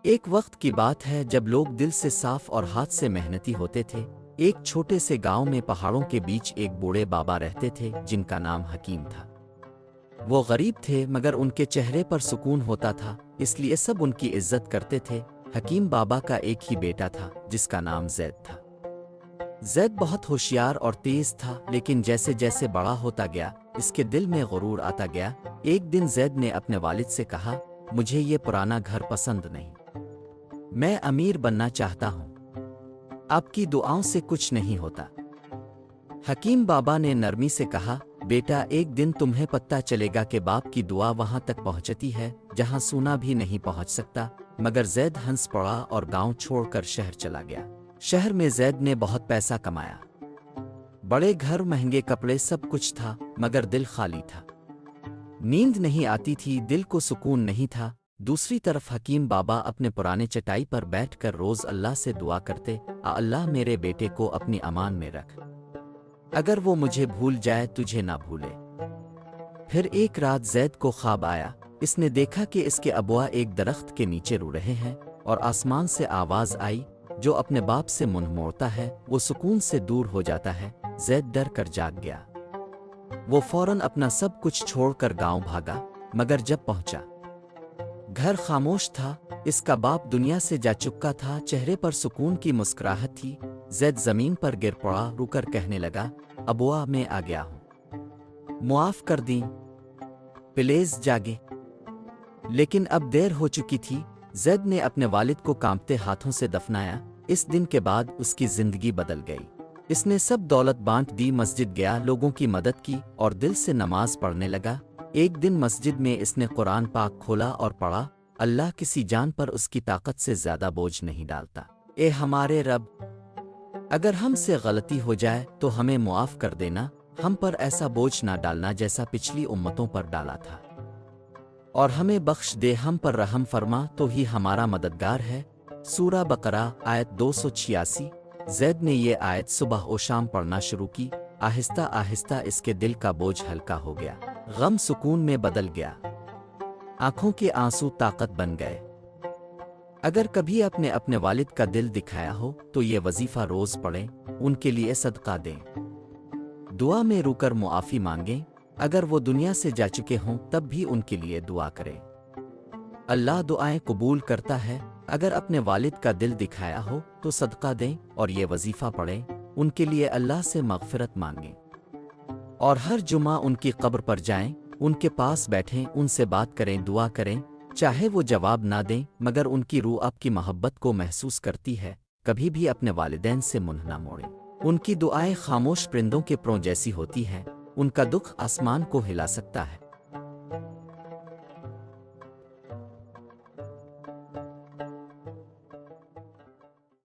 ایک وقت کی بات ہے جب لوگ دل سے صاف اور ہاتھ سے محنتی ہوتے تھے۔ ایک چھوٹے سے گاؤں میں پہاڑوں کے بیچ ایک بوڑھے بابا رہتے تھے جن کا نام حکیم تھا۔ وہ غریب تھے مگر ان کے چہرے پر سکون ہوتا تھا، اس لیے سب ان کی عزت کرتے تھے۔ حکیم بابا کا ایک ہی بیٹا تھا جس کا نام زید تھا۔ زید بہت ہوشیار اور تیز تھا، لیکن جیسے جیسے بڑا ہوتا گیا اس کے دل میں غرور آتا گیا۔ ایک دن زید نے اپنے والد سے کہا، مجھے یہ پرانا گھر پسند نہیں، میں امیر بننا چاہتا ہوں، آپ کی دعاؤں سے کچھ نہیں ہوتا۔ حکیم بابا نے نرمی سے کہا، بیٹا ایک دن تمہیں پتہ چلے گا کہ باپ کی دعا وہاں تک پہنچتی ہے جہاں سونا بھی نہیں پہنچ سکتا۔ مگر زید ہنس پڑا اور گاؤں چھوڑ کر شہر چلا گیا۔ شہر میں زید نے بہت پیسہ کمایا، بڑے گھر، مہنگے کپڑے، سب کچھ تھا، مگر دل خالی تھا۔ نیند نہیں آتی تھی، دل کو سکون نہیں تھا۔ دوسری طرف حکیم بابا اپنے پرانے چٹائی پر بیٹھ کر روز اللہ سے دعا کرتے، اللہ میرے بیٹے کو اپنی امان میں رکھ، اگر وہ مجھے بھول جائے تجھے نہ بھولے۔ پھر ایک رات زید کو خواب آیا، اس نے دیکھا کہ اس کے ابوا ایک درخت کے نیچے رو رہے ہیں، اور آسمان سے آواز آئی، جو اپنے باپ سے منہ موڑتا ہے وہ سکون سے دور ہو جاتا ہے۔ زید ڈر کر جاگ گیا، وہ فوراً اپنا سب کچھ چھوڑ کر گاؤں بھاگا، مگر جب پہنچا گھر خاموش تھا، اس کا باپ دنیا سے جا چکا تھا، چہرے پر سکون کی مسکراہٹ تھی۔ زید زمین پر گر پڑا، رو کر کہنے لگا، ابوا میں آ گیا ہوں، معاف کر دیں، پلیز جاگے۔ لیکن اب دیر ہو چکی تھی۔ زید نے اپنے والد کو کانپتے ہاتھوں سے دفنایا۔ اس دن کے بعد اس کی زندگی بدل گئی۔ اس نے سب دولت بانٹ دی، مسجد گیا، لوگوں کی مدد کی اور دل سے نماز پڑھنے لگا۔ ایک دن مسجد میں اس نے قرآن پاک کھولا اور پڑھا، اللہ کسی جان پر اس کی طاقت سے زیادہ بوجھ نہیں ڈالتا۔ اے ہمارے رب، اگر ہم سے غلطی ہو جائے تو ہمیں معاف کر دینا، ہم پر ایسا بوجھ نہ ڈالنا جیسا پچھلی امتوں پر ڈالا تھا، اور ہمیں بخش دے، ہم پر رحم فرما، تو ہی ہمارا مددگار ہے۔ سورہ بقرہ آیت 286۔ زید نے یہ آیت صبح و شام پڑھنا شروع کی، آہستہ آہستہ اس کے دل کا بوجھ ہلکا ہو گیا، غم سکون میں بدل گیا، آنکھوں کے آنسو طاقت بن گئے۔ اگر کبھی اپنے والد کا دل دکھایا ہو تو یہ وظیفہ روز پڑھیں، ان کے لیے صدقہ دیں، دعا میں رو کر معافی مانگیں، اگر وہ دنیا سے جا چکے ہوں تب بھی ان کے لیے دعا کریں، اللہ دعائیں قبول کرتا ہے۔ اگر اپنے والد کا دل دکھایا ہو تو صدقہ دیں اور یہ وظیفہ پڑھیں، ان کے لیے اللہ سے مغفرت مانگیں، اور ہر جمعہ ان کی قبر پر جائیں، ان کے پاس بیٹھیں، ان سے بات کریں، دعا کریں، چاہے وہ جواب نہ دیں مگر ان کی روح آپ کی محبت کو محسوس کرتی ہے۔ کبھی بھی اپنے والدین سے منہ نہ موڑیں، ان کی دعائیں خاموش پرندوں کے پروں جیسی ہوتی ہیں، ان کا دکھ آسمان کو ہلا سکتا ہے۔